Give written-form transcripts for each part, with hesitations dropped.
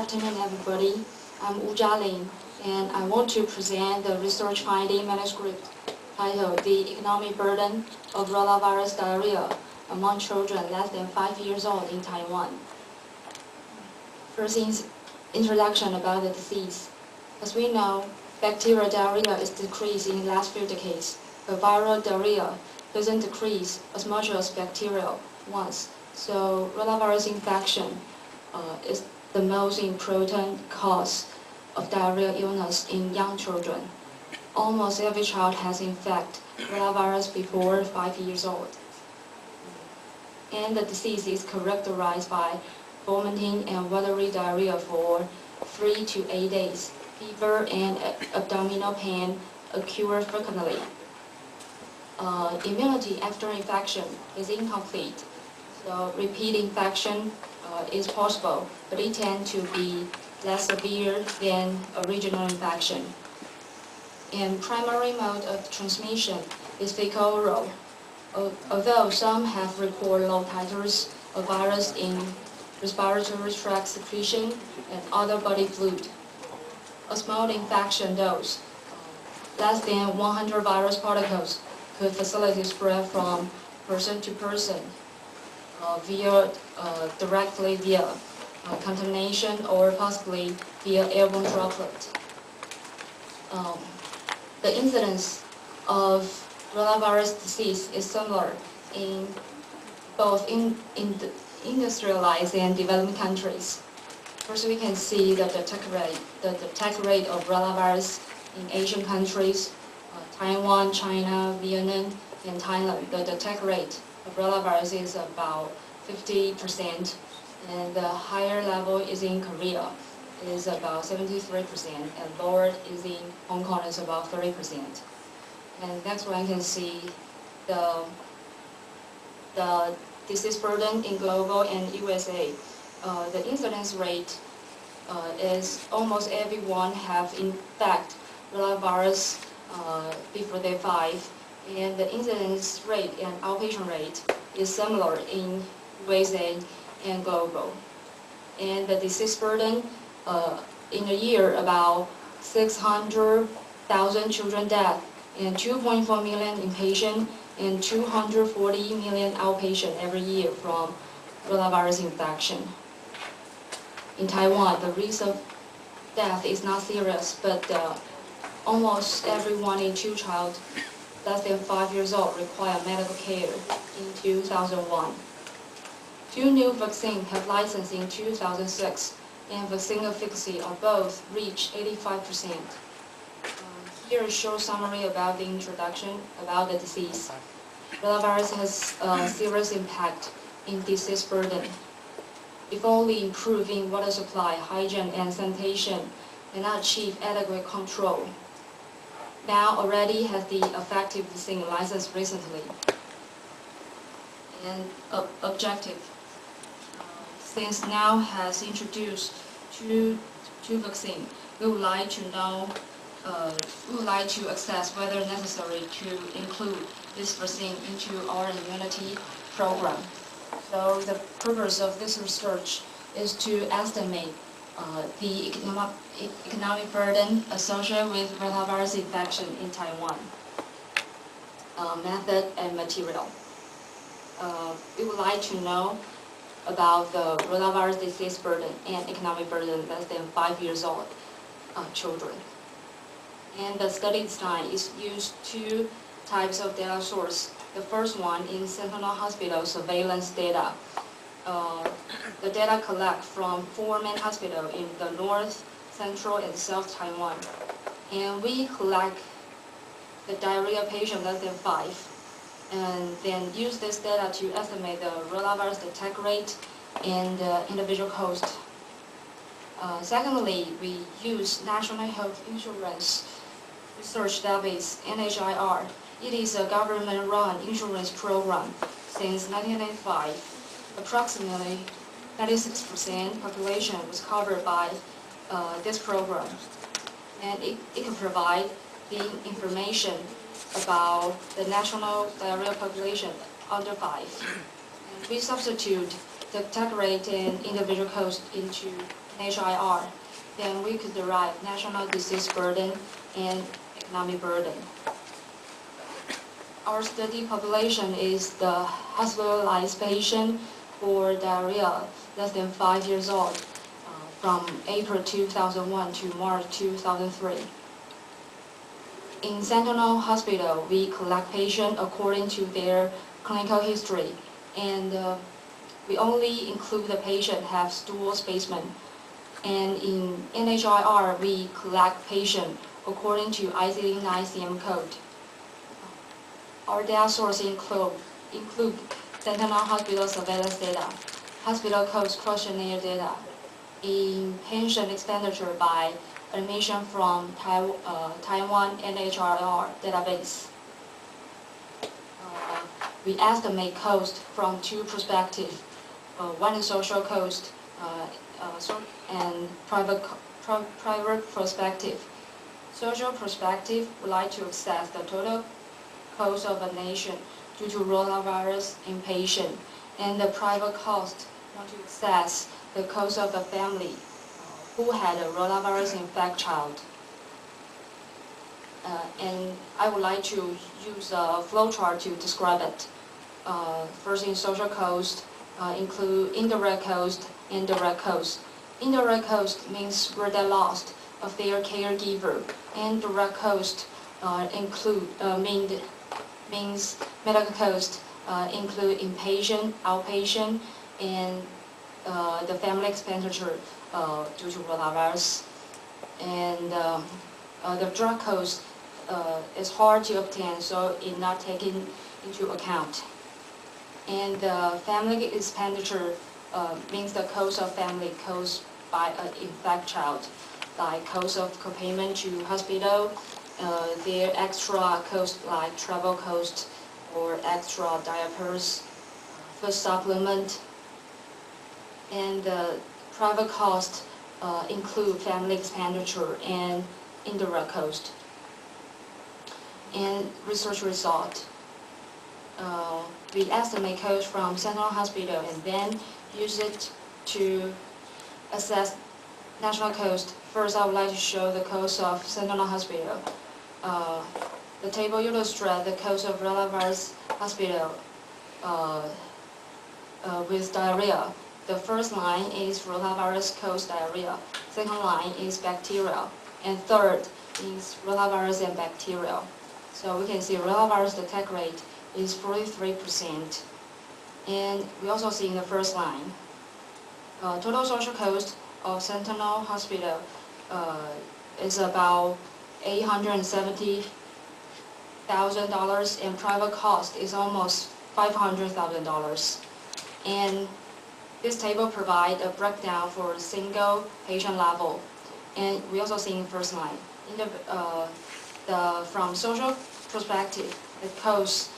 afternoon, everybody. I'm嘉凌, and I want to present the research finding manuscript titled The Economic Burden of Coronavirus Diarrhea Among Children Less than 5 years old in Taiwan. First, introduction about the disease. As we know, bacterial diarrhea is decreased in the last few decades, but viral diarrhea doesn't decrease as much as bacterial ones. So coronavirus infection is the most important cause of diarrhea illness in young children. Almost every child has in fact coronavirus before 5 years old. And the disease is characterized by vomiting and watery diarrhea for 3 to 8 days. Fever and abdominal pain occur frequently. Immunity after infection is incomplete, so repeat infection is possible, but it tends to be less severe than original infection. And primary mode of transmission is fecal-oral, although some have reported low titers of virus in respiratory tract secretion and other body fluid. A small infection dose, less than 100 virus particles, could facilitate spread from person to person directly via contamination or possibly via airborne droplet. The incidence of coronavirus disease is similar in both in the industrialized and developing countries. First, we can see that the attack rate of coronavirus in Asian countries, Taiwan, China, Vietnam, and Thailand, the attack rate of coronavirus is about 50%, and the higher level is in Korea, it is about 73%, and lower is in Hong Kong, is about 30%. And next one can see the disease burden in global and USA. The incidence rate is almost everyone have in fact coronavirus before they're 5, and the incidence rate and outpatient rate is similar in USA and global. And the disease burden in a year, about 600,000 children dead, and 2.4 million inpatient, and 240 million outpatient every year from coronavirus infection. In Taiwan, the risk of death is not serious, but almost every 1 in 2 child less than 5 years old require medical care in 2001. 2 new vaccines have licensed in 2006, and vaccine efficacy of both reached 85%. Here is a short summary about the introduction about the disease. Coronavirus has a serious impact in disease burden. If only improving water supply, hygiene, and sanitation cannot achieve adequate control. Now already has the effective vaccine licensed recently. And objective. Since now has introduced two vaccines, we would like to know, we would like to assess whether necessary to include this vaccine into our immunity program. So the purpose of this research is to estimate the economic burden associated with coronavirus infection in Taiwan. Method and material. We would like to know about the coronavirus disease burden and economic burden less than 5 years old children. And the study design is used 2 types of data source. The first one is Sentinel Hospital surveillance data. The data collect from 4 main hospitals in the North, Central, and South Taiwan. And we collect the diarrhea patient less than 5, and then use this data to estimate the coronavirus attack rate and individual cost. Secondly, we use National Health Insurance Research Database, NHIR. It is a government-run insurance program since 1995. Approximately 96% population was covered by this program, and it can provide the information about the national diarrhea population under 5. And we substitute the attack rate and individual cost into NHIR, then we could derive national disease burden and economic burden. Our study population is the hospitalized patient for diarrhea less than 5 years old from April 2001 to March 2003. In Sentinel Hospital, we collect patients according to their clinical history, and we only include the patient have stool specimen. And in NHIR, we collect patient according to ICD-9 CM code. Our data sources include Sentinel Hospital surveillance data, hospital cost questionnaire data, inpatient expenditure by admission from Taiwan NHIR database. We estimate cost from two perspectives. One is social cost and private perspective. Social perspective would like to assess the total cost of a nation due to coronavirus inpatient, and the private cost want to assess the cost of a family who had a coronavirus infected child. And I would like to use a flowchart to describe it. First, in social cost, include indirect cost and direct cost. Indirect cost means burden lost of their caregiver, and direct cost means medical cost include inpatient, outpatient, and the family expenditure due to coronavirus. And the drug cost is hard to obtain, so it's not taken into account. And the family expenditure means the cost of family caused by an infected child, like cost of co-payment to hospital, their extra cost like travel cost or extra diapers, food supplement, and the private cost include family expenditure and indirect cost. And research result. We estimate cost from Sentinel Hospital and then use it to assess national cost. First, I would like to show the cost of Sentinel Hospital. The table illustrates the cost of coronavirus hospital with diarrhea. The first line is coronavirus caused diarrhea. Second line is bacterial. And third is coronavirus and bacterial. So we can see coronavirus attack rate is 43%. And we also see in the first line, total social cost of Sentinel Hospital is about $870,000, and private cost is almost $500,000. And this table provides a breakdown for a single patient level. And we also see in first line, from social perspective, the cost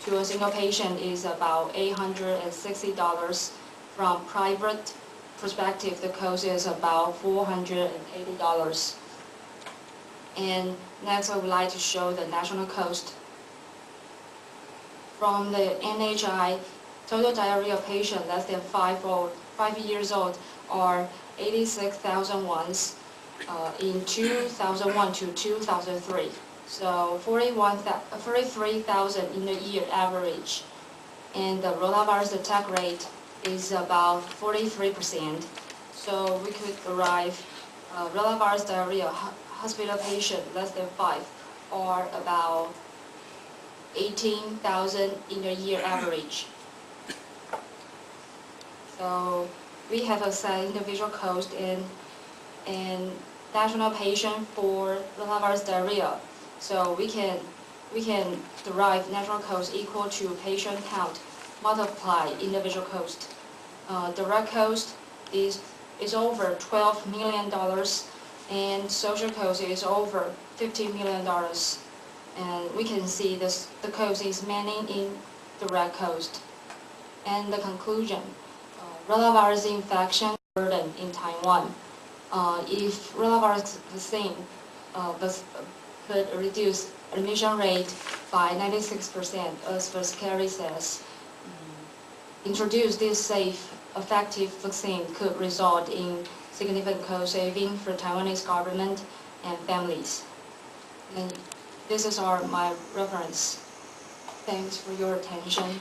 to a single patient is about $860. From private perspective, the cost is about $480. And next, I would like to show the national cost. From the NHI, total diarrhea patient less than 5 years old are 86,000 ones in 2001 to 2003. So 43,000 in a year average. And the coronavirus attack rate is about 43%. So we could derive coronavirus diarrhea hospital patient less than 5 or about 18,000 in a year average. So we have assessed individual cost and national patient for coronavirus diarrhea. So we can derive national cost equal to patient count multiply individual cost. Direct cost is over $12 million, and social cost is over $15 million. And we can see the cost is mainly in direct cost. And the conclusion, coronavirus infection burden in Taiwan. If coronavirus vaccine could reduce admission rate by 96%, as Ms. Carey says, introduce this safe effective vaccine could result in significant cost saving for Taiwanese government and families. And this is my reference. Thanks for your attention.